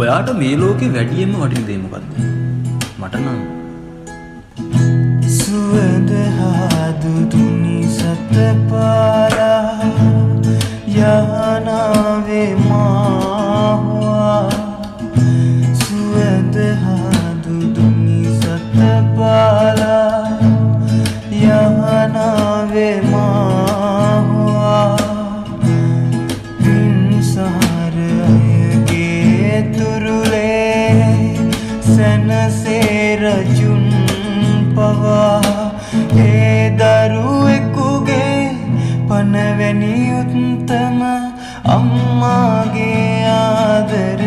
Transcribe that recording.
ඔයාට මේ ලෝකේ වැඩියෙන්ම වටින දේ මොකද්ද? මට නම් සුවඳ හාදු දුනි සතපාලා යහනාවේ මාවා සුවඳ හාදු දුනි සතපාලා යහනාවේ මාවා පින්සාර අයගේ තුරුලේ සනසේ රජුන් පවා ඒ දරුවෙකුගේ පනවැනි උත්තම අම්මාගේ ආදර